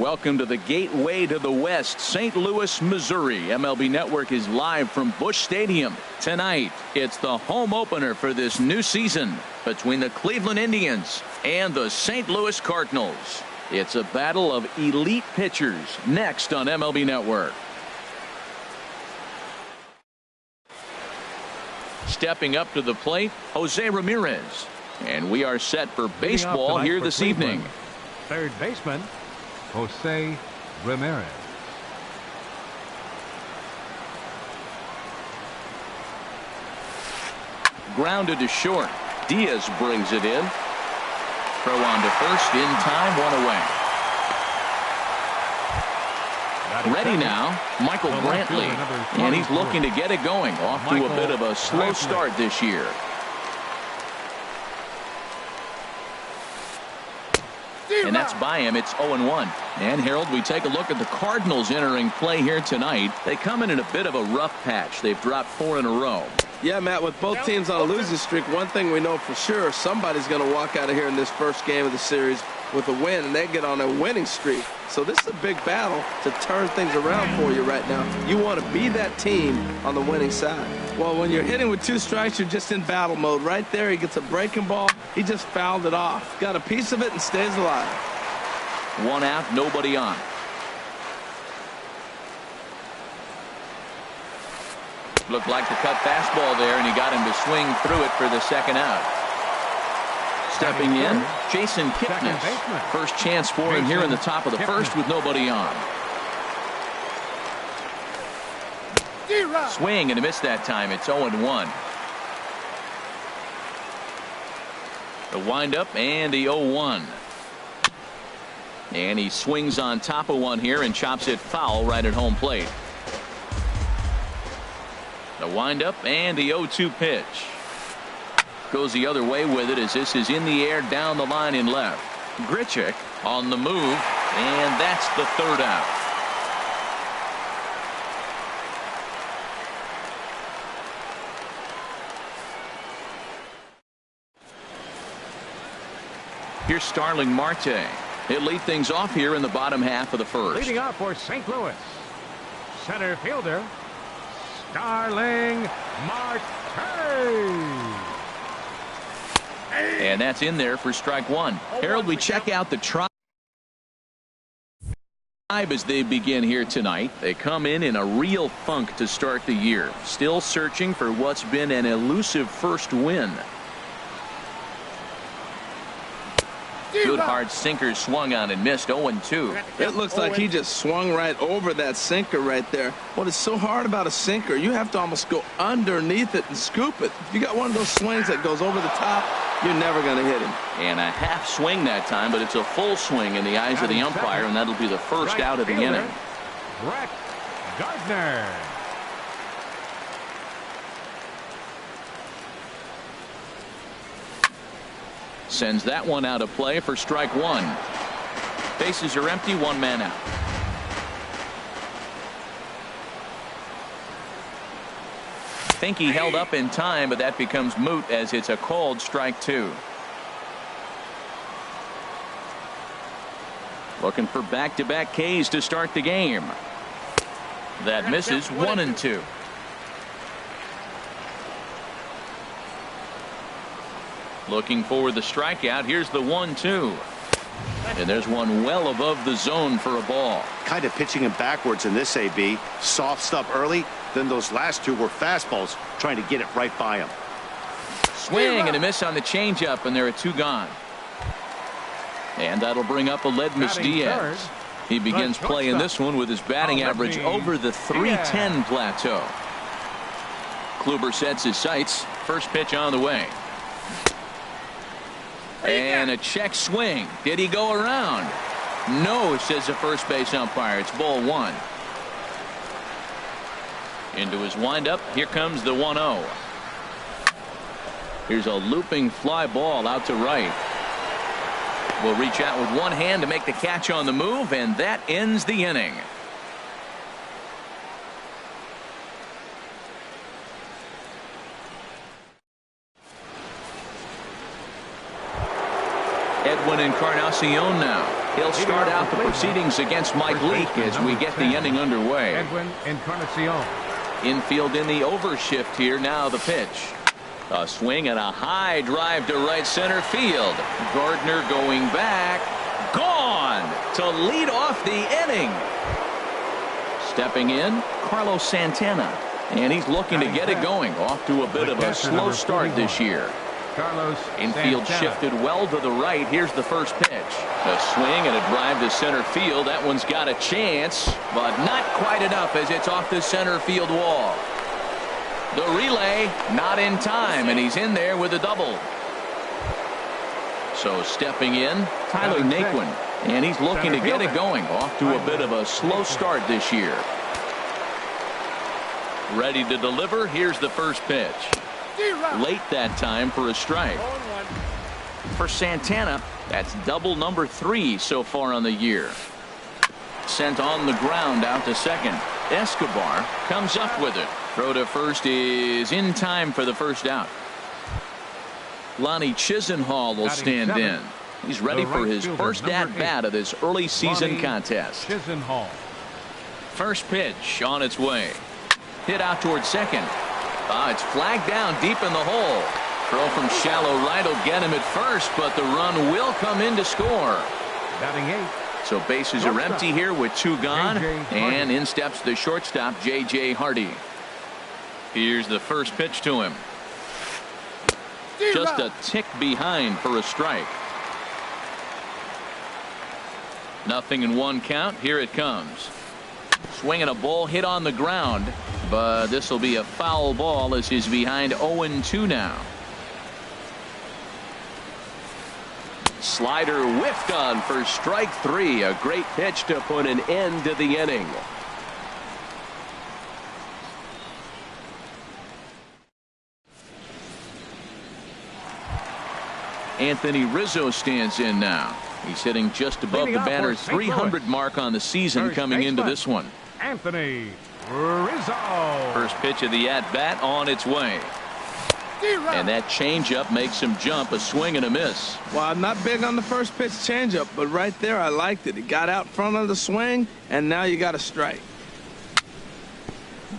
Welcome to the gateway to the West, St. Louis, Missouri. MLB Network is live from Busch Stadium. Tonight, it's the home opener for this new season between the Cleveland Indians and the St. Louis Cardinals. It's a battle of elite pitchers next on MLB Network. Stepping up to the plate, Jose Ramirez. And we are set for baseball here this evening. Third baseman, Jose Ramirez. Grounded to short. Diaz brings it in. Throw on to first in time, one away. Ready now, Michael Brantley. And he's looking to get it going. Off to a bit of a slow start this year. And that's by him. It's 0-1. And Harold, we take a look at the Cardinals entering play here tonight. They come in a bit of a rough patch. They've dropped 4 in a row. Yeah, Matt, with both teams on a losing streak, one thing we know for sure, somebody's going to walk out of here in this first game of the series with a win, and they get on a winning streak. So this is a big battle to turn things around for you right now. You want to be that team on the winning side. Well, when you're hitting with 2 strikes, you're just in battle mode. Right there, he gets a breaking ball. He just fouled it off. Got a piece of it and stays alive. 1 out, nobody on. Looked like the cut fastball there, and he got him to swing through it for the second out. Stepping in, Jason Kipnis. First chance for him here in the top of the first with nobody on. Swing and a miss that time. It's 0-1. The windup and the 0-1. And he swings on top of one here and chops it foul right at home plate. The windup and the 0-2 pitch. Goes the other way with it as this is in the air down the line in left. Grichuk on the move, and that's the third out. Here's Starling Marte. He'll lead things off here in the bottom half of the first. Leading off for St. Louis, center fielder, Starling Marte. And that's in there for strike one. Harold, we check out the Tribe as they begin here tonight. They come in a real funk to start the year. Still searching for what's been an elusive first win. Good hard sinker swung on and missed. 0-2. It looks like he just swung right over that sinker right there. What is so hard about a sinker, you have to almost go underneath it and scoop it. If you got one of those swings that goes over the top, you're never going to hit him. And a half swing that time, but it's a full swing in the eyes of the umpire, and that'll be the first out of the inning. Brett Gardner. Sends that one out of play for strike one. Bases are empty, 1 man out. Think he held up in time, but that becomes moot as it's a called strike 2. Looking for back-to-back Ks to start the game. That misses. 1-2. Looking for the strikeout. Here's the 1-2. And there's one well above the zone for a ball. Kind of pitching him backwards in this AB. Soft stuff early. Then those last 2 were fastballs, trying to get it right by him. Swing and a miss on the changeup, and there are 2 gone. And that'll bring up Aledmus Diaz. He begins playing this one with his batting average over the .310 plateau. Kluber sets his sights. First pitch on the way. And a check swing. Did he go around? No, says the first base umpire. It's ball 1. Into his windup. Here comes the 1-0. Here's a looping fly ball out to right. Will reach out with one hand to make the catch on the move, and that ends the inning. Edwin Encarnacion now. He'll start out the proceedings against Mike Leake as we get the inning underway. Edwin Encarnacion. Infield in the overshift here. Now the pitch. A swing and a high drive to right center field. Gardner going back. Gone to lead off the inning. Stepping in, Carlos Santana. And he's looking to get it going. Off to a bit of a slow start this year. Carlos Infield Santana. shifted well to the right. Here's the first pitch. A swing and a drive to center field. That one's got a chance, but not quite enough as it's off the center field wall. The relay not in time, and he's in there with a double. So stepping in, Tyler Naquin, and he's looking to get it going. Off to a bit of a slow start this year. Ready to deliver. Here's the first pitch. Late that time for a strike. For Santana, that's double number 3 so far on the year. Sent on the ground out to second. Escobar comes up with it. Throw to first is in time for the first out. Lonnie Chisenhall will stand in. He's ready for his first at-bat of this early season contest. Chisenhall. First pitch on its way. Hit out towards second. It's flagged down deep in the hole. Throw from shallow right will get him at first, but the run will come in to score. Batting 8. So bases are empty here with 2 gone, and in steps the shortstop, J.J. Hardy. Here's the first pitch to him. Just a tick behind for a strike. Nothing in 1 count. Here it comes. Swinging a ball hit on the ground, but this will be a foul ball as he's behind 0-2 now. Slider whiffed on for strike 3. A great pitch to put an end to the inning. Anthony Rizzo stands in now. He's hitting just above the banner 300 mark on the season coming into this one. Anthony Rizzo. First pitch of the at-bat on its way. And that changeup makes him jump. A swing and a miss. Well, I'm not big on the first pitch changeup, but right there I liked it. He got out front of the swing, and now you got a strike.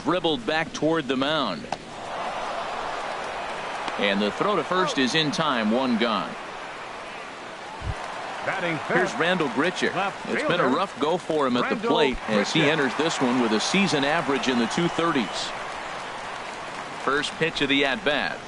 Dribbled back toward the mound. And the throw to first is in time. 1 gone. Here's Randall Grichuk. It's been a rough go for him at the plate as he enters this one with a season average in the 230s. First pitch of the at-bat.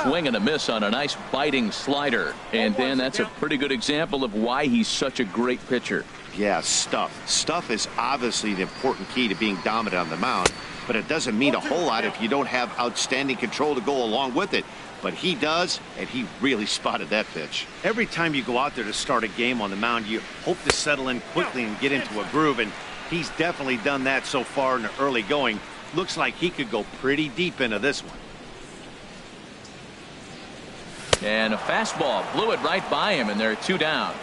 Swing and a miss on a nice biting slider. And then that's a pretty good example of why he's such a great pitcher. Yeah, stuff. Stuff is obviously the important key to being dominant on the mound, but it doesn't mean a whole lot if you don't have outstanding control to go along with it. But he does, and he really spotted that pitch. Every time you go out there to start a game on the mound, you hope to settle in quickly and get into a groove, and he's definitely done that so far in the early going. Looks like he could go pretty deep into this one. And a fastball blew it right by him, and they're 2 down.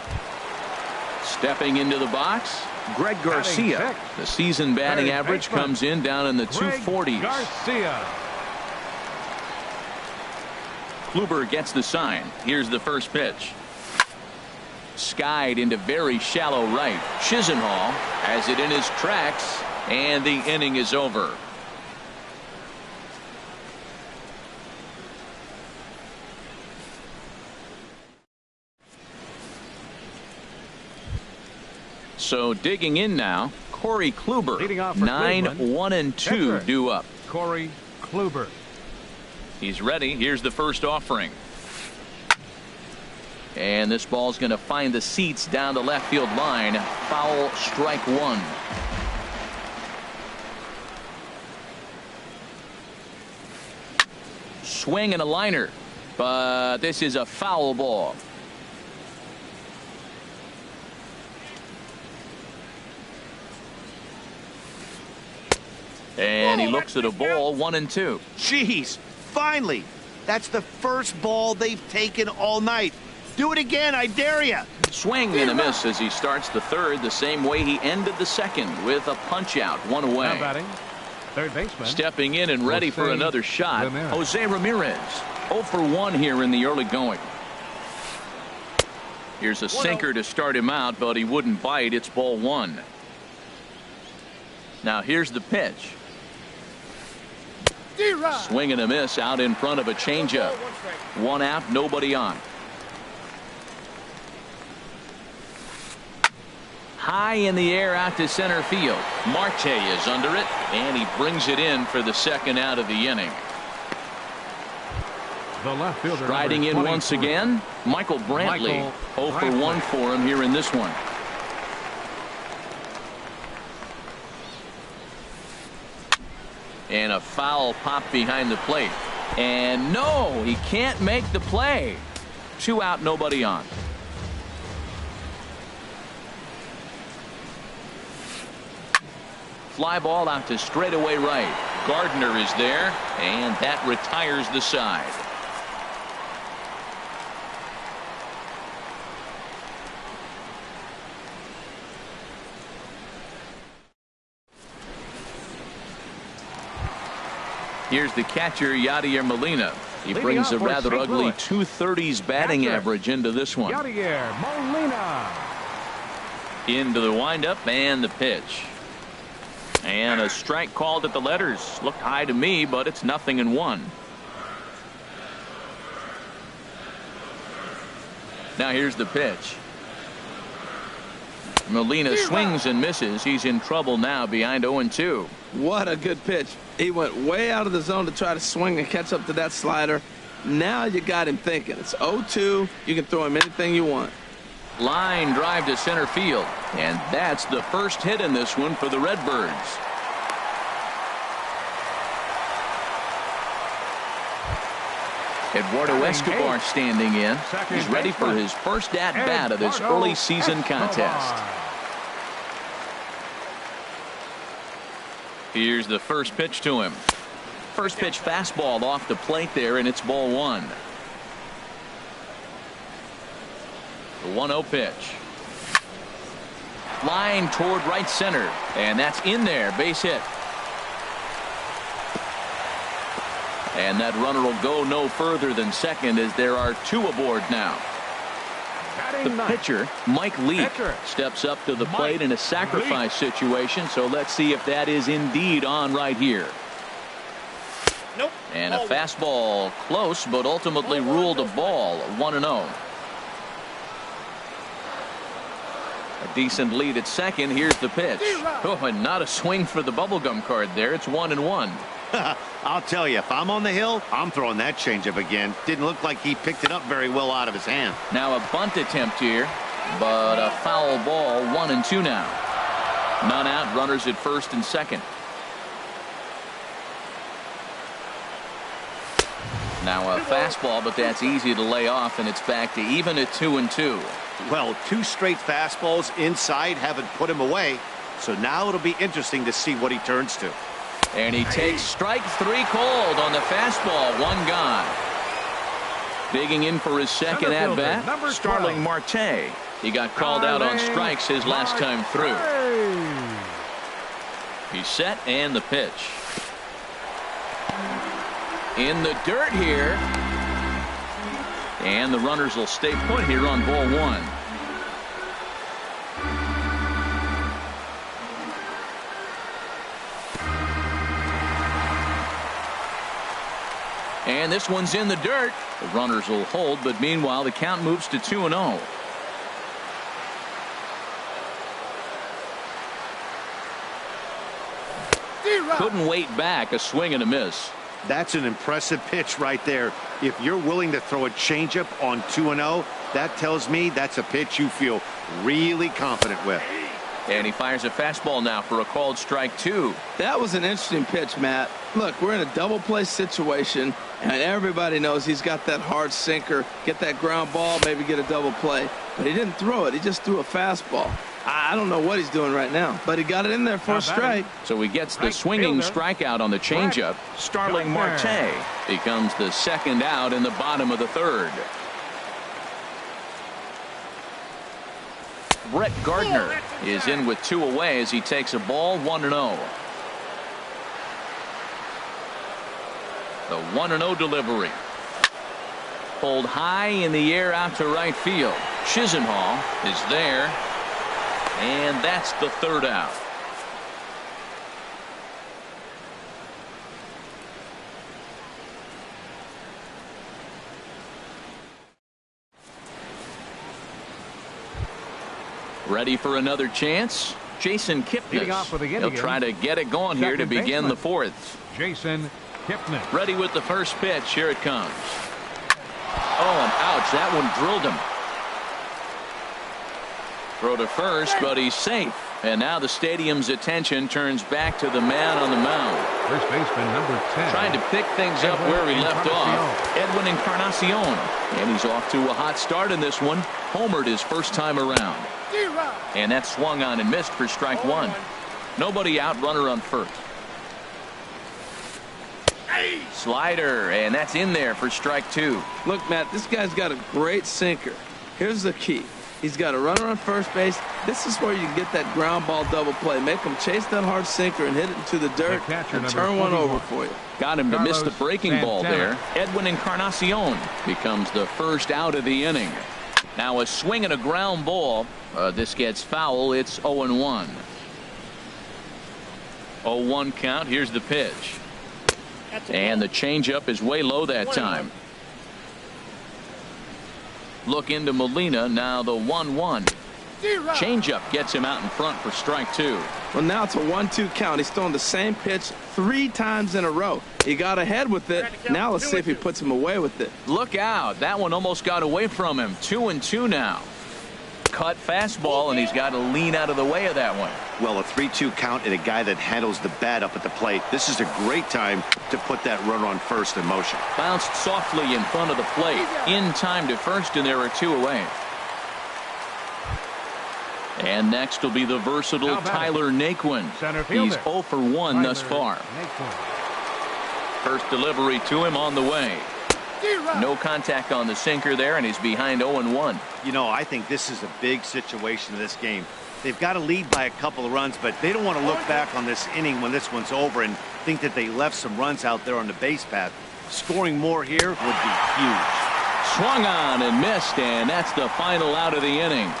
Stepping into the box, Greg Garcia. The season batting average comes in down in the 240s. Garcia. Kluber gets the sign. Here's the first pitch. Skied into very shallow right. Chisenhall has it in his tracks, and the inning is over. So digging in now, Corey Kluber. 9-1-2 due up. Corey Kluber. He's ready. Here's the first offering. And this ball's going to find the seats down the left field line. Foul, strike 1. Swing and a liner, but this is a foul ball. And he looks at a ball. 1-2. Jeez, finally. That's the first ball they've taken all night. Do it again, I dare you. Swing and a miss as he starts the third the same way he ended the second with a punch out. 1 away. Now batting, third baseman. Stepping in and ready for another shot, Jose Ramirez. 0 for 1 here in the early going. Here's a sinker to start him out, but he wouldn't bite. It's ball one. Now here's the pitch. Swing and a miss out in front of a changeup. One out, nobody on. High in the air out to center field. Marte is under it, and he brings it in for the second out of the inning. The left fielder, striding in once again, Michael Brantley. 0 for 1 for him here in this one. And a foul pop behind the plate. And no, he can't make the play. 2 out, nobody on. Fly ball out to straightaway right. Gardner is there, and that retires the side. Here's the catcher, Yadier Molina. He brings a rather ugly .230s batting average into this one. Yadier Molina. Into the windup and the pitch. And a strike called at the letters. Looked high to me, but it's 0-1. Now here's the pitch. Molina swings and misses. He's in trouble now behind 0-2. What a good pitch. He went way out of the zone to try to swing and catch up to that slider. Now you got him thinking. It's 0-2. You can throw him anything you want. Line drive to center field. And that's the first hit in this one for the Redbirds. Eduardo Escobar standing in. He's ready for his first at-bat of this early season contest. Here's the first pitch to him. First pitch fastball off the plate there, and it's ball one. The 1-0 pitch. Line toward right center, and that's in there. Base hit. And that runner will go no further than second as there are 2 aboard now. The pitcher, Mike Leake, steps up to the plate in a sacrifice situation, so let's see if that is indeed on right here. Nope. And a fastball close, but ultimately ruled a ball. 1-0. A decent lead at second. Here's the pitch. Oh, and not a swing for the bubblegum card there. It's 1-1. I'll tell you, if I'm on the hill, I'm throwing that changeup again. Didn't look like he picked it up very well out of his hand. Now a bunt attempt here, but a foul ball. 1-2 now. None out. Runners at first and second. Now a fastball, but that's easy to lay off, and it's back to even at 2-2. Well, 2 straight fastballs inside haven't put him away, so now it'll be interesting to see what he turns to. And he takes strike 3 cold on the fastball. 1 gone. Digging in for his second at bat, Starling Marte. He got called out on strikes his last time through. He's set, and the pitch. In the dirt here. And the runners will stay put here on ball 1. And this one's in the dirt. The runners will hold, but meanwhile the count moves to 2-0. Couldn't wait back. A swing and a miss. That's an impressive pitch right there. If you're willing to throw a changeup on 2-0, that tells me that's a pitch you feel really confident with. And he fires a fastball now for a called strike 2. That was an interesting pitch, Matt. Look, we're in a double play situation, and everybody knows he's got that hard sinker. Get that ground ball, maybe get a double play. But he didn't throw it. He just threw a fastball. I don't know what he's doing right now, but he got it in there for a strike. So he gets the swinging strikeout on the changeup. Starling Marte becomes the second out in the bottom of the third. Brett Gardner is in with 2 away as he takes a ball. 1-0. The 1-0 delivery. Pulled high in the air out to right field. Chisenhall is there, and that's the third out. Ready for another chance? Jason Leading off Kipnis. for the He'll Indians, try to get it going here to second begin baseman, the fourth. Jason Kipnis. Ready with the first pitch. Here it comes. Oh, and ouch. That one drilled him. Throw to first, but he's safe. And now the stadium's attention turns back to the man on the mound. First baseman number 10. Trying to pick things up where he left off. Edwin Encarnacion. And he's off to a hot start in this one. Homered his first time around. And that swung on and missed for strike one. Nobody out, runner on first. Slider, and that's in there for strike two. Look, Matt, this guy's got a great sinker. Here's the key. He's got a runner on first base. This is where you can get that ground ball double play. Make him chase that hard sinker and hit it into the dirt and turn one over for you. Got him to miss the breaking ball there. Edwin Encarnacion becomes the first out of the inning. Now a swing and a ground ball. This gets foul. It's 0-1. 0-1 count. Here's the pitch. And the changeup is way low that time. Look into Molina. Now the 1-1. Changeup gets him out in front for strike two. Well, now it's a 1-2 count. He's throwing the same pitch 3 times in a row. He got ahead with it. Now let's see if he puts him away with it. Look out. That one almost got away from him. 2-2 now. Cut fastball, and he's got to lean out of the way of that one. Well, a 3-2 count and a guy that handles the bat up at the plate. This is a great time to put that runner on first in motion. Bounced softly in front of the plate. In time to first, and there are 2 away. And next will be the versatile Tyler Naquin. He's 0 for 1 thus far. First delivery to him on the way. No contact on the sinker there, and he's behind 0-1. You know, I think this is a big situation in this game. They've got to lead by a couple of runs, but they don't want to look back on this inning when this one's over and think that they left some runs out there on the base path. Scoring more here would be huge. Swung on and missed, and that's the final out of the inning.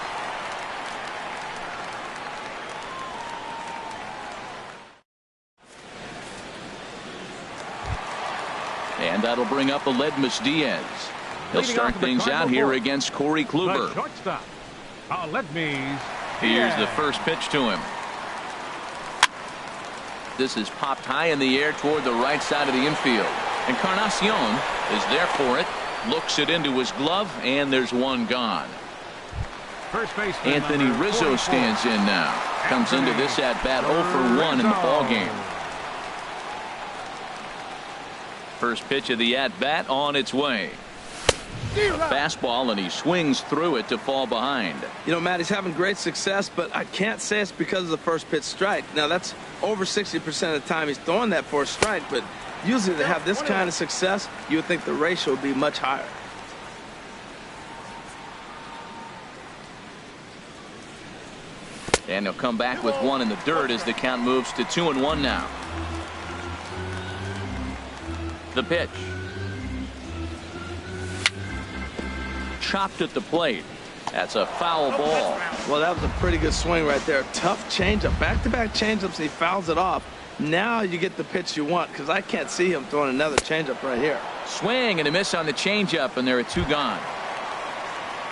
And that'll bring up Aledmus Diaz. He'll start things out here against Corey Kluber. Shortstop, Aledmus. Here's the first pitch to him. This is popped high in the air toward the right side of the infield. Encarnacion is there for it. Looks it into his glove, and there's one gone. First base. Anthony Rizzo stands in now. Comes into this at bat 0 for 1 in the ball game. First pitch of the at-bat on its way. A fastball, and he swings through it to fall behind. You know, Matt, he's having great success, but I can't say it's because of the first pitch strike. Now, that's over 60% of the time he's throwing that for a strike, but usually to have this kind of success, you would think the ratio would be much higher. And he'll come back with one in the dirt as the count moves to 2-1 now. The pitch. Chopped at the plate. That's a foul ball. Well, that was a pretty good swing right there. Tough changeup. Back-to-back changeups, and he fouls it off. Now you get the pitch you want, because I can't see him throwing another changeup right here. Swing and a miss on the changeup, and there are 2 gone.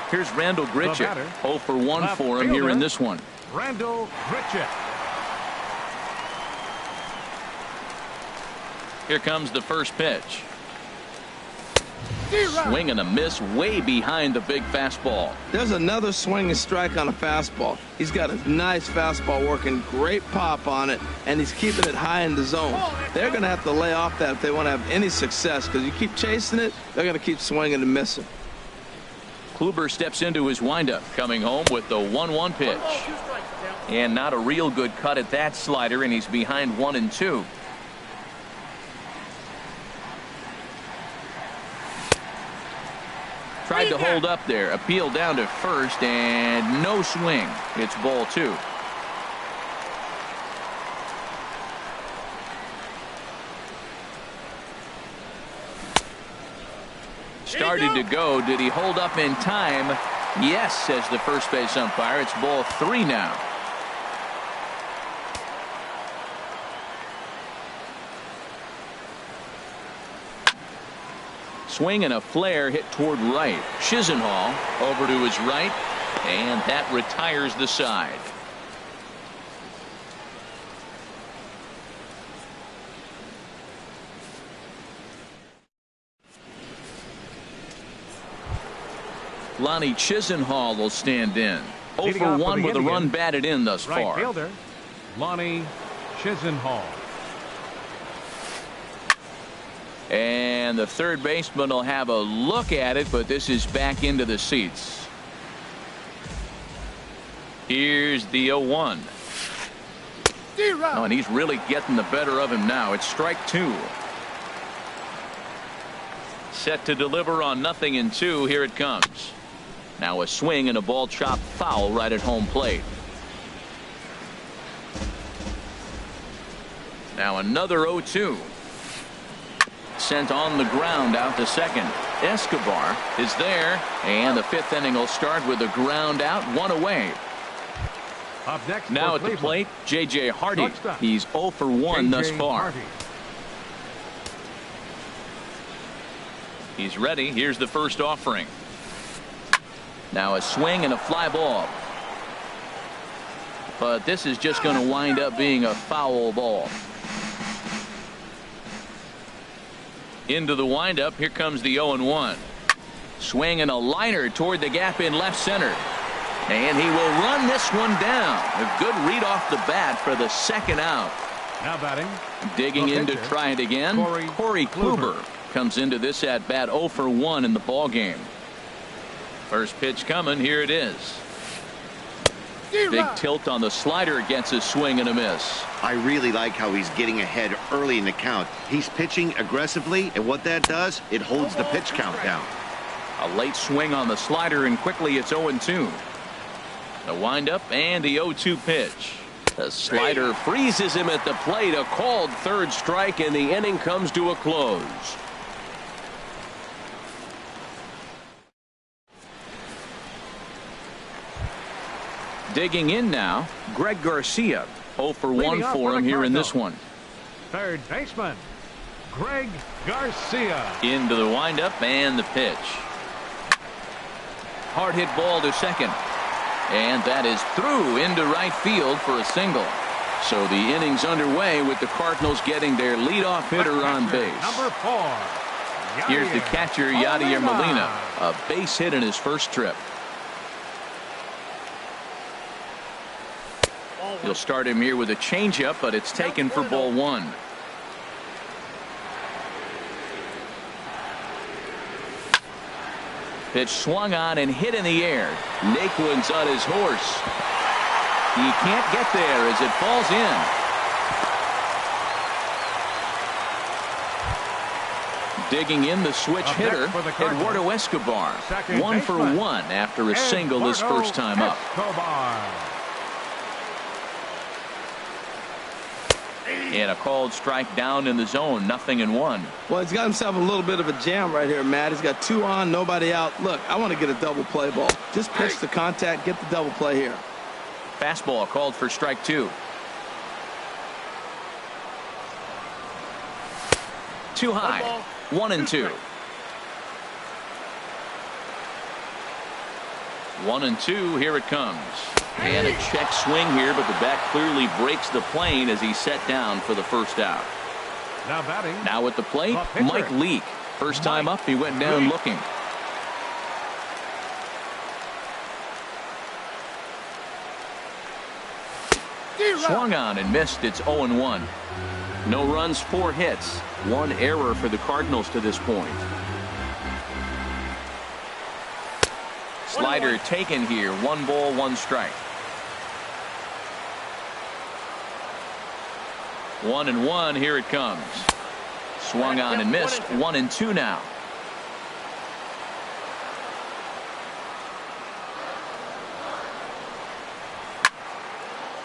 Here's Randall Grichuk. 0 for 1 for him here in this one. Randall Grichuk. Here comes the first pitch. Swing and a miss way behind the big fastball. There's another swing and strike on a fastball. He's got a nice fastball working, great pop on it, and he's keeping it high in the zone. They're going to have to lay off that if they want to have any success, because you keep chasing it, they're going to keep swinging and missing. Kluber steps into his windup, coming home with the 1-1 pitch. And not a real good cut at that slider, and he's behind 1-2. Tried to hold up there. Appeal down to first, and no swing. It's ball 2. Started to go. Did he hold up in time? Yes, says the first base umpire. It's ball 3 now. Swing and a flare hit toward right. Chisenhall over to his right, and that retires the side. Lonnie Chisenhall will stand in. 0 for 1 with a run batted in thus far. Right fielder, Lonnie Chisenhall. And the third baseman will have a look at it, but this is back into the seats. Here's the 0-1. Oh, and he's really getting the better of him now. It's strike 2. Set to deliver on 0-2. Here it comes. Now a swing and a ball chopped foul right at home plate. Now another 0-2. Sent on the ground out to second. Escobar is there, and the 5th inning will start with a ground out, 1 away. Up next now at the plate, J.J. Hardy. He's 0 for 1 thus far. Hardy. He's ready. Here's the first offering. Now a swing and a fly ball. But this is just going to wind up being a foul ball. Into the windup. Here comes the 0-1. Swing and a liner toward the gap in left center. And he will run this one down. A good read off the bat for the second out. Now batting. Digging in to try it again. Corey Kluber comes into this at bat 0 for 1 in the ball game. First pitch coming. Here it is. Big tilt on the slider, gets a swing and a miss. I really like how he's getting ahead early in the count. He's pitching aggressively, and what that does, it holds the pitch count down. A late swing on the slider, and quickly it's 0-2. The windup and the 0-2 pitch. The slider freezes him at the plate. A called third strike, and the inning comes to a close. Digging in now, Greg Garcia. 0 for 1 for him here in this one. Third baseman, Greg Garcia. Into the windup and the pitch. Hard hit ball to second. And that is through into right field for a single. So the inning's underway with the Cardinals getting their leadoff hitter on base. Number 4. Here's the catcher, Yadier Molina. A base hit in his first trip. He'll start him here with a changeup, but it's taken for ball 1. Pitch swung on and hit in the air. Naquin's on his horse. He can't get there as it falls in. Digging in, the switch hitter, Eduardo Escobar. 1 for 1 after a single his first time up. And a called strike down in the zone. 0-1. Well, he's got himself a little bit of a jam right here, Matt. He's got 2 on, nobody out. Look, I want to get a double play ball. Just pitch the contact, get the double play here. Fastball called for strike 2. Too high. 1-2. 1-2. Here it comes. And a check swing here, but the bat clearly breaks the plane as he's set down for the first out. Now batting. Now at the plate, Mike Leake. First time up, he went down looking. Swung on and missed. It's 0-1. No runs, 4 hits. 1 error for the Cardinals to this point. Slider taken here. 1 ball, 1 strike. 1-1. Here it comes. Swung on and missed. 1-2 now.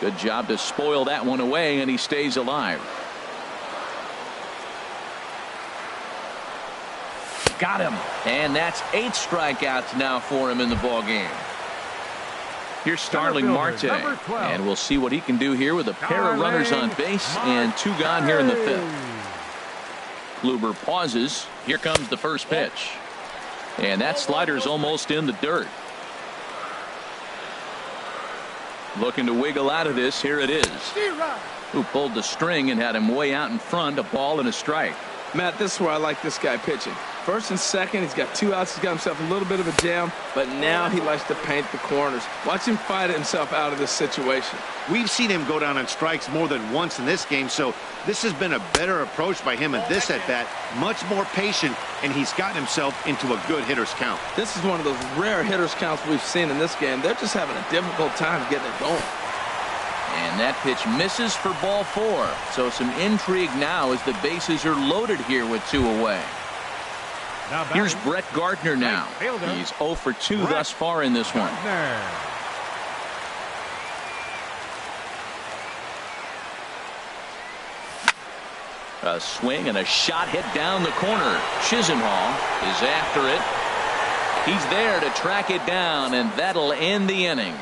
Good job to spoil that one away, and he stays alive. Got him. And that's 8 strikeouts now for him in the ball game. Here's Starling Marte, and we'll see what he can do here with a pair of runners on base and 2 gone here in the 5th. Kluber pauses. Here comes the first pitch. And that slider's almost in the dirt. Looking to wiggle out of this. Here it is. Who pulled the string and had him way out in front. A ball and a strike. Matt, this is where I like this guy pitching. First and second, he's got 2 outs. He's got himself a little bit of a jam, but now he likes to paint the corners. Watch him fight himself out of this situation. We've seen him go down on strikes more than once in this game, so this has been a better approach by him in this at-bat. Much more patient, and he's gotten himself into a good hitter's count. This is one of those rare hitter's counts we've seen in this game. They're just having a difficult time getting it going. And that pitch misses for ball 4. So some intrigue now as the bases are loaded here with 2 away. Here's Brett Gardner now. He's 0 for 2 thus far in this one. A swing and a shot hit down the corner. Chisenhall is after it. He's there to track it down, and that'll end the inning.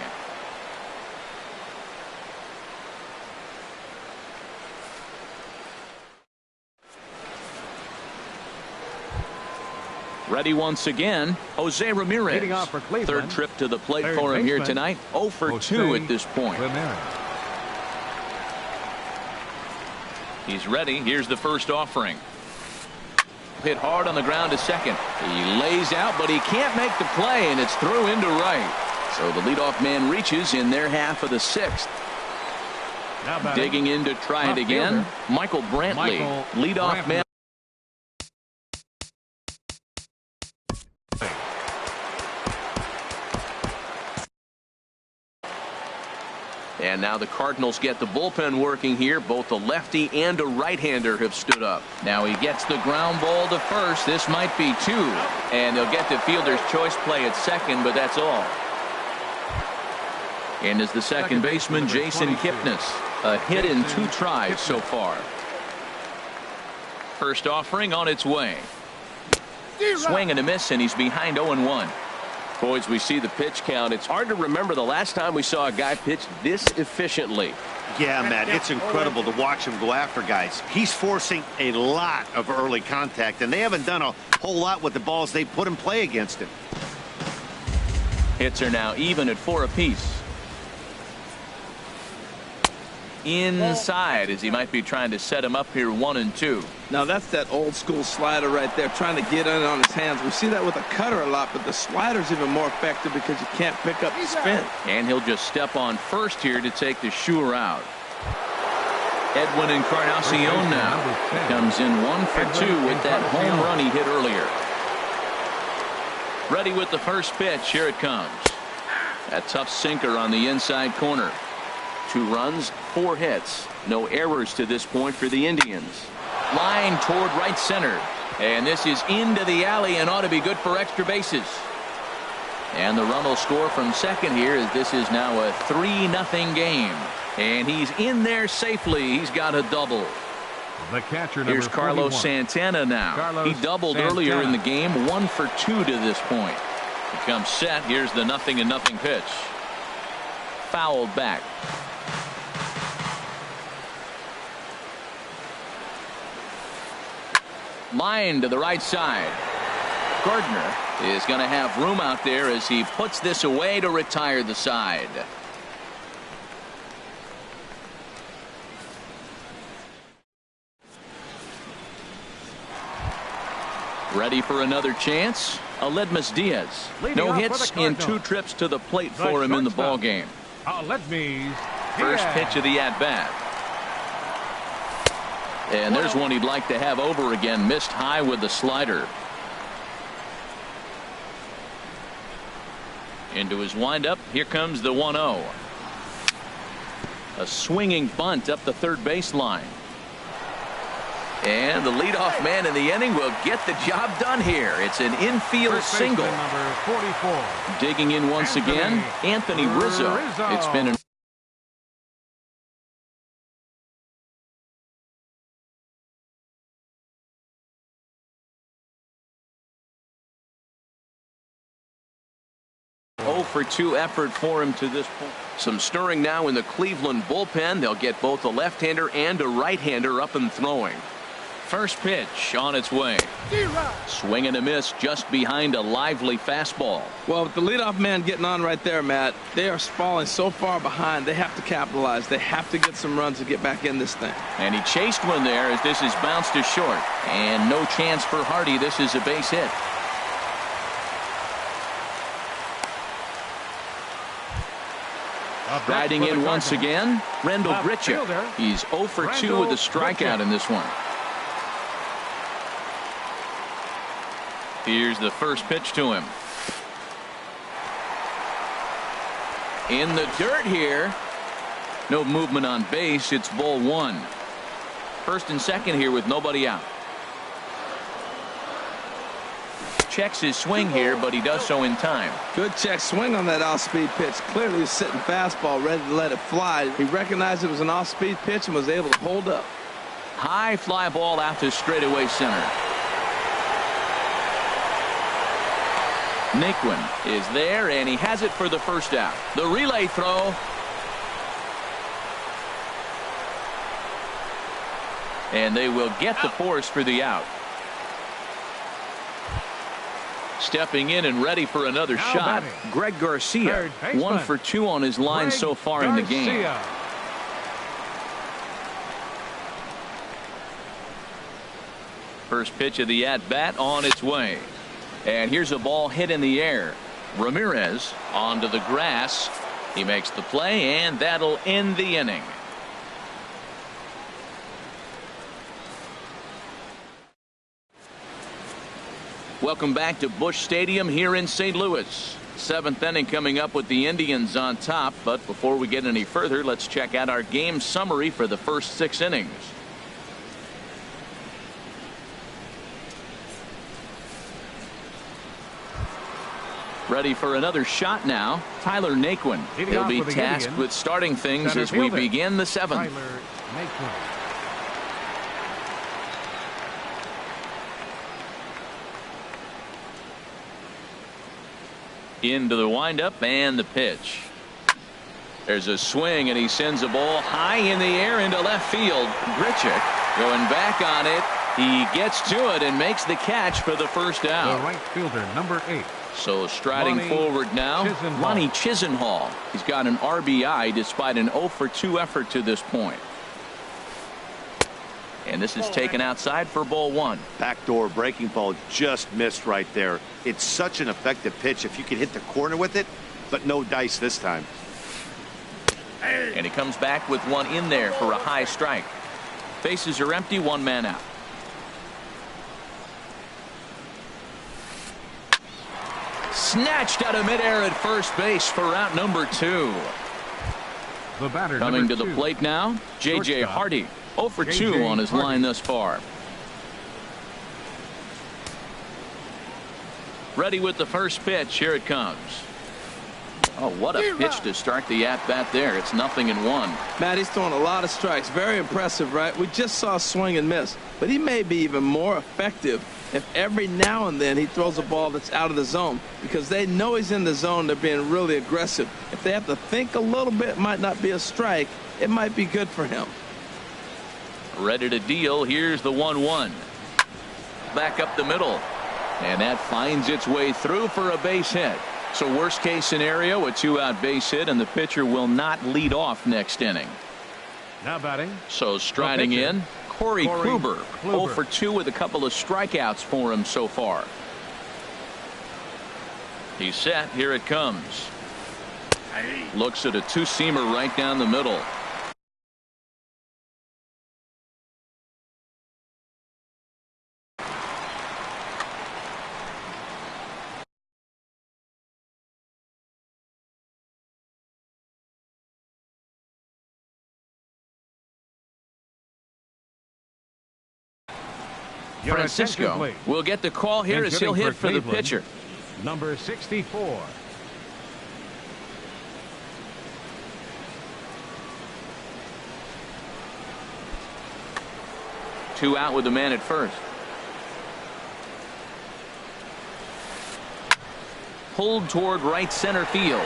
Ready once again, Jose Ramirez. Third trip to the plate for him here tonight. 0 for 2 at this point. He's ready. Here's the first offering. Hit hard on the ground to second. He lays out, but he can't make the play, and it's through into right. So the leadoff man reaches in their half of the 6th. Digging in to try it again. Michael Brantley, leadoff man. And now the Cardinals get the bullpen working here. Both a lefty and a right-hander have stood up. Now he gets the ground ball to first. This might be 2. And they'll get the fielder's choice play at second, but that's all. And as the second baseman, Jason Kipnis. A hit in 2 tries so far. First offering on its way. Swing and a miss, and he's behind 0-1. Boys, we see the pitch count. It's hard to remember the last time we saw a guy pitch this efficiently. Yeah, Matt, it's incredible to watch him go after guys. He's forcing a lot of early contact, and they haven't done a whole lot with the balls they put in play against him. Hits are now even at 4 apiece. Inside, as he might be trying to set him up here 1-2. Now that's that old school slider right there, trying to get in on his hands. We see that with a cutter a lot, but the slider's even more effective because you can't pick up the spin. And he'll just step on first here to take the Shure out. Edwin Encarnacion now comes in 1 for 2 with that home run he hit earlier. Ready with the first pitch. Here it comes. A tough sinker on the inside corner. 2 runs, 4 hits. No errors to this point for the Indians. Line toward right center. And this is into the alley and ought to be good for extra bases. And the run will score from second here as this is now a 3-0 game. And he's in there safely. He's got a double. The catcher, here's Carlos 41. Santana now. He doubled earlier in the game. 1 for 2 to this point. He comes set. Here's the 0-0 pitch. Fouled back. Line to the right side. Gardner is going to have room out there as he puts this away to retire the side. Ready for another chance. Aledmus Diaz. No hits in 2 trips to the plate for him in the ball game. First pitch of the at-bat. And there's one he'd like to have over again. Missed high with the slider. Into his windup. Here comes the 1-0. A swinging bunt up the third baseline. And the leadoff man in the inning will get the job done here. It's an infield single. Number 44. Digging in once again, Anthony Rizzo. It's been an 0 for 2 effort for him to this point. Some stirring now in the Cleveland bullpen. They'll get both a left-hander and a right-hander up and throwing. First pitch on its way. Swing and a miss just behind a lively fastball. Well, with the leadoff man getting on right there, Matt, they are falling so far behind. They have to capitalize. They have to get some runs to get back in this thing. And he chased one there as this is bounced to short. And no chance for Hardy. This is a base hit. Riding in once again, Rendell Grichuk. He's 0 for 2 with a strikeout in this one. Here's the first pitch to him. In the dirt here. No movement on base. It's ball 1. First and second here with nobody out. Checks his swing here, but he does so in time. Good check swing on that off-speed pitch. Clearly he was sitting fastball, ready to let it fly. He recognized it was an off-speed pitch and was able to hold up. High fly ball out to straightaway center. Naquin is there, and he has it for the first out. The relay throw. And they will get the force for the out. Stepping in and ready for another shot. Greg Garcia, 1 for 2 on his line so far in the game. First pitch of the at-bat on its way. And here's a ball hit in the air. Ramirez onto the grass. He makes the play, and that'll end the inning. Welcome back to Busch Stadium here in St. Louis. 7th inning coming up with the Indians on top. But before we get any further, let's check out our game summary for the first 6 innings. Ready for another shot now. Tyler Naquin. He'll be tasked with starting things as we begin the 7th. Into the windup and the pitch. There's a swing, and he sends a ball high in the air into left field. Grichuk going back on it. He gets to it and makes the catch for the first out. The right fielder, number 8. So striding forward now, Lonnie Chisenhall. He's got an RBI despite an 0 for 2 effort to this point. And this is taken outside for ball 1. Backdoor breaking ball just missed right there. It's such an effective pitch if you can hit the corner with it, but no dice this time. And he comes back with one in there for a high strike. Bases are empty, 1 man out. Snatched out of midair at first base for out number 2. The batter, coming to the plate now, J.J. Hardy. 0 for 2 on his line thus far. Ready with the first pitch. Here it comes. Oh, what a pitch to start the at-bat there. It's 0-1. Matt, he's throwing a lot of strikes. Very impressive, right? We just saw a swing and miss. But he may be even more effective if every now and then he throws a ball that's out of the zone, because they know he's in the zone. They're being really aggressive. If they have to think a little bit, it might not be a strike. It might be good for him. Ready to deal. Here's the 1-1. Back up the middle. And that finds its way through for a base hit. So worst case scenario, a 2-out base hit, and the pitcher will not lead off next inning. Now batting. So striding in, Corey Kluber. 0 for 2 with a couple of strikeouts for him so far. He's set. Here it comes. Looks at a two-seamer right down the middle. Francisco will get the call here as he'll hit for the pitcher. Number 64. Two out with the man at first. pulled toward right center field.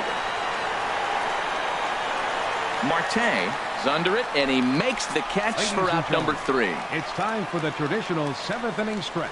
Marte is under it, and he makes the catch for out number 3. It's time for the traditional 7th inning stretch.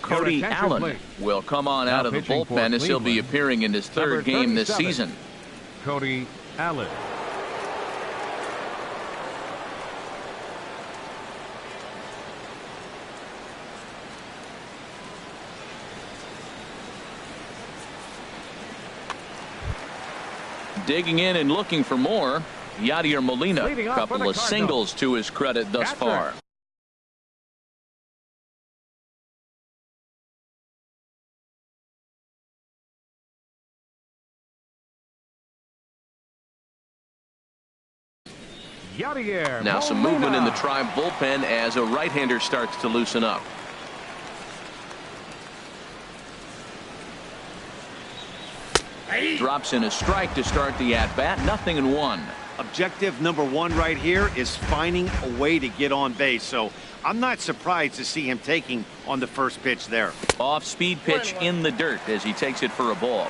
Cody Allen will come on out of the bullpen as he'll be appearing in his 3rd game this season. Cody Allen. Digging in and looking for more, Yadier Molina. A couple of singles to his credit thus far. Now some movement in the Tribe bullpen as a right-hander starts to loosen up. Drops in a strike to start the at-bat. 0-1. Objective number 1 right here is finding a way to get on base. So I'm not surprised to see him taking on the first pitch there. Off-speed pitch in the dirt as he takes it for a ball.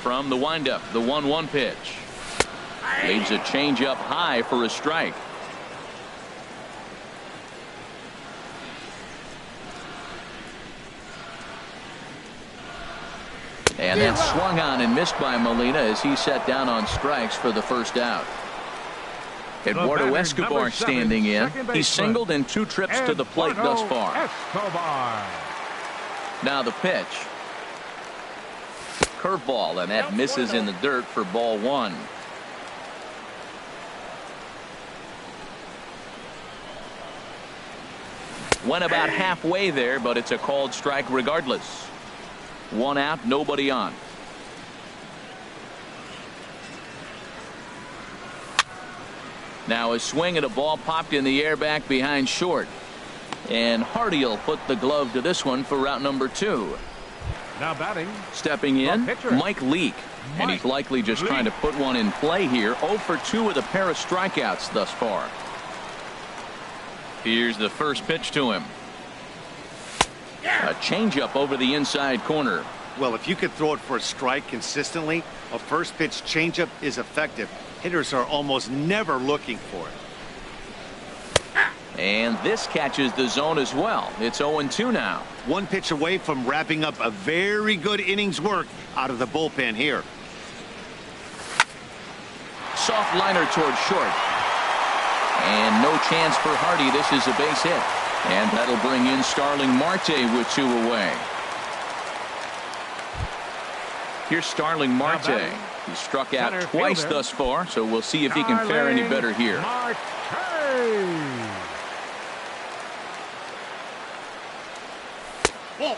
From the windup, the 1-1 pitch. Leaves a changeup high for a strike. And then swung on and missed by Molina as he sat down on strikes for the first out. Eduardo Escobar standing in. He singled in 2 trips to the plate thus far. Now the pitch. Curveball, and that misses in the dirt for ball 1. Went about halfway there, but it's a called strike regardless. 1 out, nobody on. Now a swing at a ball popped in the air back behind short. And Hardy will put the glove to this one for route number 2. Now batting. Stepping in, Mike Leake. And he's likely just trying to put one in play here. 0 for 2 with a pair of strikeouts thus far. Here's the first pitch to him. A changeup over the inside corner. Well, if you could throw it for a strike consistently, a first pitch changeup is effective. Hitters are almost never looking for it. And this catches the zone as well. It's 0-2 now. 1 pitch away from wrapping up a very good innings work out of the bullpen here. Soft liner towards short. And no chance for Hardy. This is a base hit. And that'll bring in Starling Marte with 2 away. Here's Starling Marte. He struck out twice thus far, so we'll see if he can fare any better here.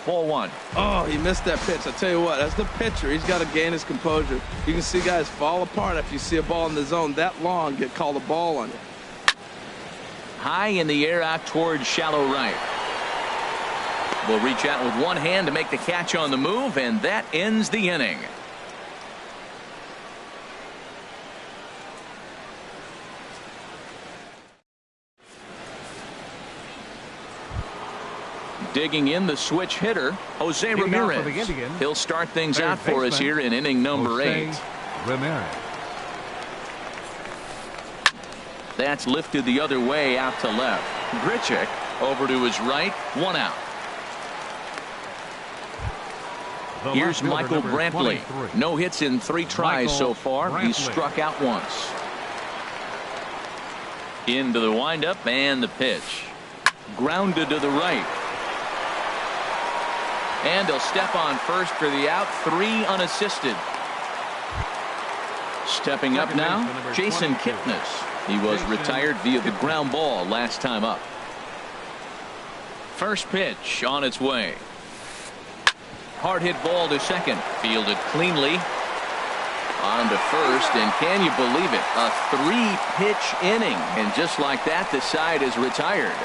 4-1. Oh, he missed that pitch. I tell you what, as the pitcher, he's got to gain his composure. You can see guys fall apart if you see a ball in the zone that long, get called a ball on you. High in the air out towards shallow right. Will reach out with one hand to make the catch on the move, and that ends the inning. Digging in the switch hitter, Jose Ramirez. He'll start things out for us here in inning number 8. Ramirez. That's lifted the other way out to left. Grichuk Over to his right, 1 out. Here's Michael Brantley. No hits in 3 tries so far. He's struck out once. Into the windup and the pitch. Grounded to the right. And he'll step on first for the out. 3 unassisted. Stepping up now, Jason Kipnis. He was retired via the ground ball last time up. First pitch on its way. Hard hit ball to second. Fielded cleanly. On to first, and can you believe it? A 3-pitch inning, and just like that, the side is retired.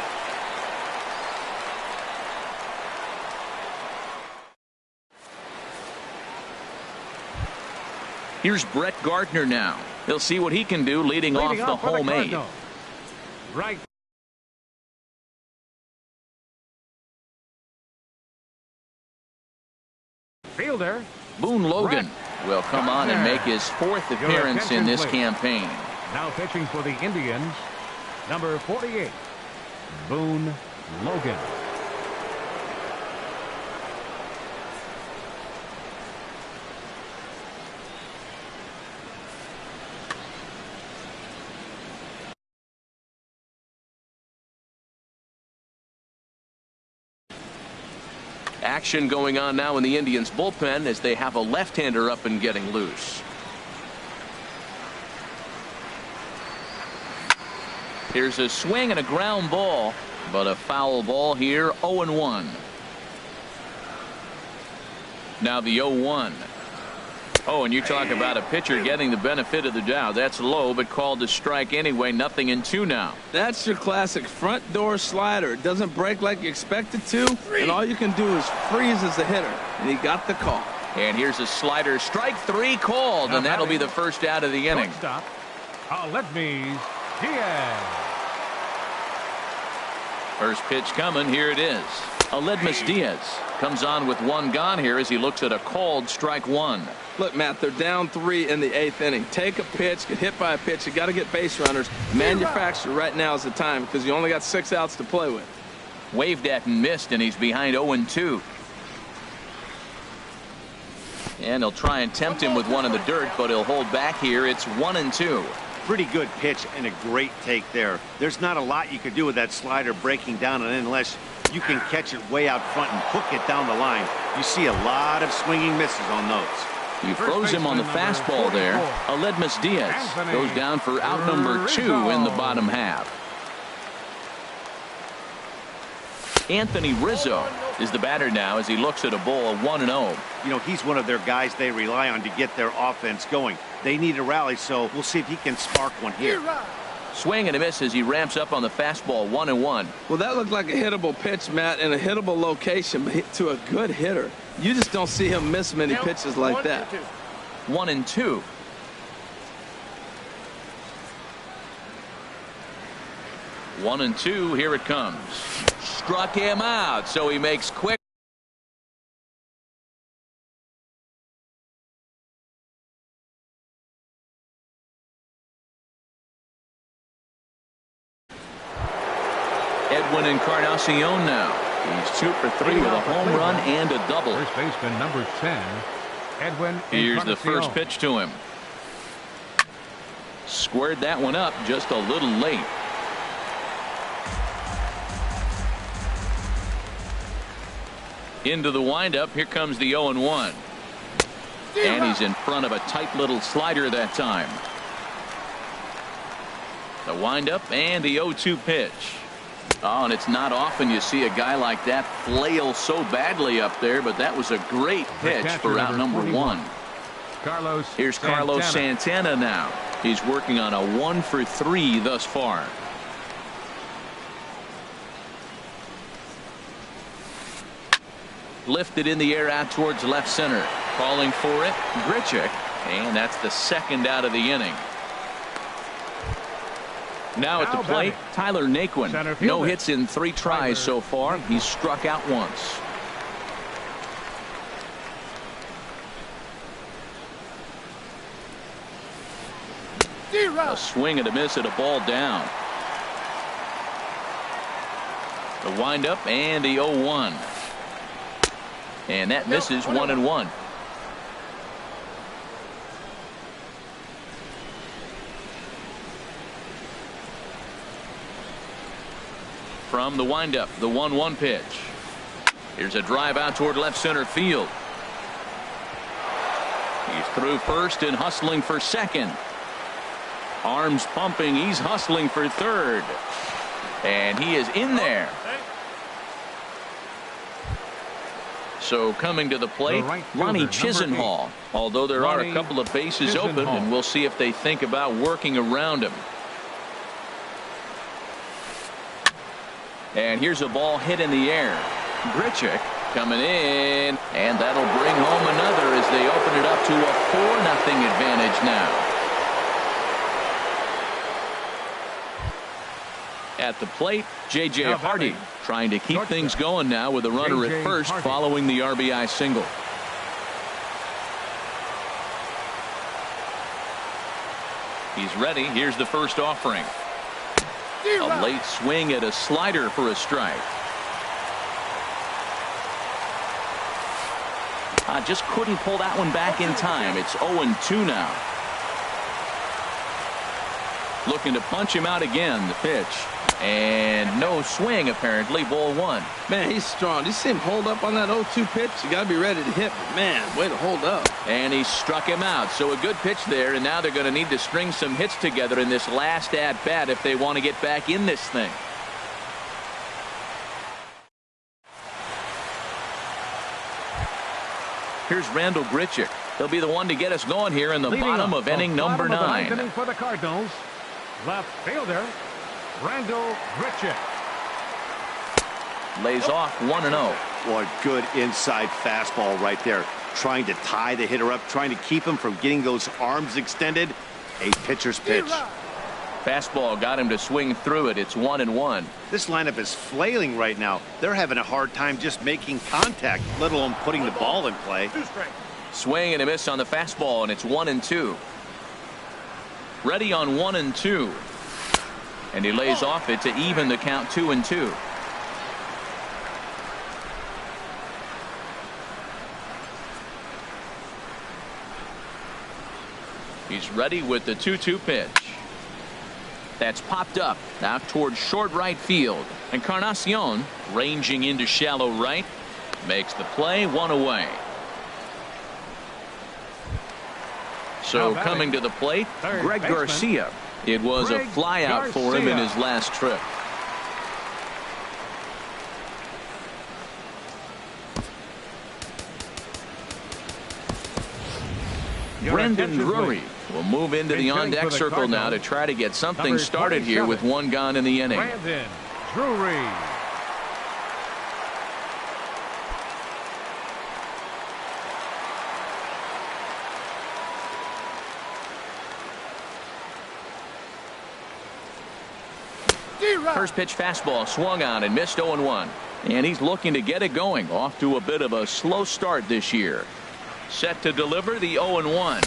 Here's Brett Gardner now. He'll see what he can do leading off the home 8. Right. Fielder Boone Logan will come on and make his 4th appearance in this campaign. Now pitching for the Indians, number 48, Boone Logan. Action going on now in the Indians bullpen as they have a left-hander up and getting loose. Here's a swing and a ground ball, but a foul ball here. 0-1. Now the 0-1. Oh, and you talk about a pitcher getting the benefit of the doubt. That's low, but called to strike anyway. 0-2 now. That's your classic front door slider. It doesn't break like you expect it to, and all you can do is freeze as a hitter. And he got the call. And here's a slider. Strike 3 called, and that'll be the first out of the inning. Stop. Aledmys Diaz. First pitch coming. Here it is. Aledmys Diaz comes on with 1 gone here as he looks at a called strike 1. Look, Matt, they're down 3 in the 8th inning. Take a pitch, get hit by a pitch. You got to get base runners. Manufacture right now is the time because you only got 6 outs to play with. Waved at and missed, and he's behind 0-2. And he'll try and tempt him with one in the dirt, but he'll hold back here. It's 1-2. Pretty good pitch and a great take there. There's not a lot you could do with that slider breaking down, and unless you can catch it way out front and hook it down the line, you see a lot of swinging misses on those. You froze him on the fastball there. Aledmys Diaz goes down for out number 2 in the bottom half. Anthony Rizzo is the batter now as he looks at a ball 1-0. You know, he's one of their guys they rely on to get their offense going. They need a rally, so we'll see if he can spark one here. Swing and a miss as he ramps up on the fastball. 1-1. Well, that looked like a hittable pitch, Matt, in a hittable location to a good hitter. You just don't see him miss many pitches like that. 1-2. One and two. Here it comes. Struck him out, so he makes quick. Edwin Encarnacion now. He's 2 for 3 with a home run and a double. First baseman number 10, Edwin. Here's the first pitch to him. Squared that one up just a little late. Into the windup. Here comes the 0-1. And he's in front of a tight little slider that time. The windup and the 0-2 pitch. Oh, and it's not often you see a guy like that flail so badly up there, but that was a great pitch for out number 1. Here's Carlos Santana now. He's working on a 1 for 3 thus far. Lifted in the air out towards left center. Calling for it, Grichuk, and that's the second out of the inning. Now at the plate, Tyler Naquin. No hits in 3 tries so far. He's struck out once. A swing and a miss at a ball down. The windup and the 0-1. And that misses 1-1. From the windup, the 1-1 pitch. Here's a drive out toward left center field. He's through first and hustling for second. Arms pumping. He's hustling for third. And he is in there. So coming to the plate, Lonnie Chisenhall. Although there are a couple of bases open, and we'll see if they think about working around him. And here's a ball hit in the air. Grichuk coming in, and that'll bring home another as they open it up to a 4-0 advantage now. At the plate, J.J. Hardy trying to keep things going now with a runner at first following the RBI single. He's ready. Here's the first offering. A late swing at a slider for a strike. Just couldn't pull that one back in time. It's 0-2 now. Looking to punch him out again. The pitch. And no swing, apparently. Ball 1. Man, he's strong. You see him hold up on that 0-2 pitch? You got to be ready to hit. But man, way to hold up. And he struck him out. So a good pitch there. And now they're going to need to string some hits together in this last at-bat if they want to get back in this thing. Here's Randall Grichuk. He'll be the one to get us going here in the bottom of inning number 9. Inning for the Cardinals. Left fielder, Randall Grichuk. Lays off 1-0. Boy, good inside fastball right there. Trying to tie the hitter up, trying to keep him from getting those arms extended. A pitcher's pitch. Fastball got him to swing through it. It's 1-1. This lineup is flailing right now. They're having a hard time just making contact, let alone putting the ball in play. Swing and a miss on the fastball, and it's 1-2. Ready on 1-2. And he lays off it to even the count 2-2. He's ready with the 2-2 pitch. That's popped up now towards short right field. Encarnacion ranging into shallow right. Makes the play, 1 away. So coming to the plate, Greg Garcia. It was a flyout for him in his last trip. Brendan Drury will move into the on-deck circle now to try to get something started here with 1 gone in the inning. Brendan Drury. First pitch fastball swung on and missed 0-1. And he's looking to get it going. Off to a bit of a slow start this year. Set to deliver the 0-1.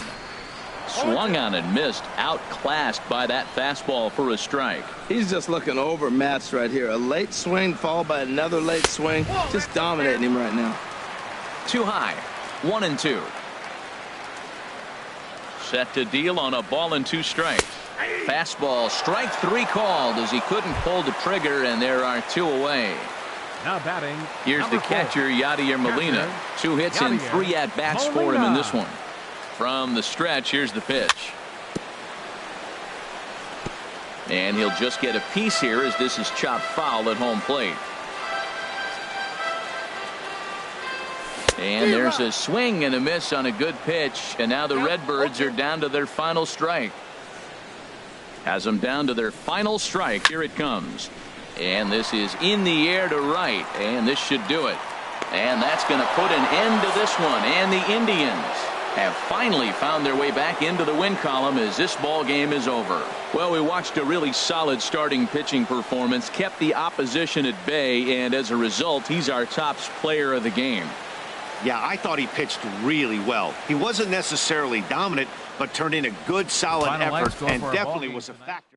Swung on and missed. Outclassed by that fastball for a strike. He's just looking overmatched right here. A late swing followed by another late swing. Just dominating him right now. Too high. 1-2. Set to deal on a ball and 2 strikes. Fastball, strike 3 called as he couldn't pull the trigger, and there are 2 away. Now batting. Here's the catcher, Yadier Molina. 2 hits and 3 at-bats for him in this one. From the stretch, here's the pitch. And he'll just get a piece here as this is chopped foul at home plate. And there's a swing and a miss on a good pitch, and now the Redbirds are down to their final strike. Has them down to their final strike. Here it comes. And this is in the air to right. And this should do it. And that's going to put an end to this one. And the Indians have finally found their way back into the win column as this ball game is over. Well, we watched a really solid starting pitching performance. Kept the opposition at bay. And as a result, he's our top player of the game. Yeah, I thought he pitched really well. He wasn't necessarily dominant, but turned in a good, solid effort and definitely was a factor.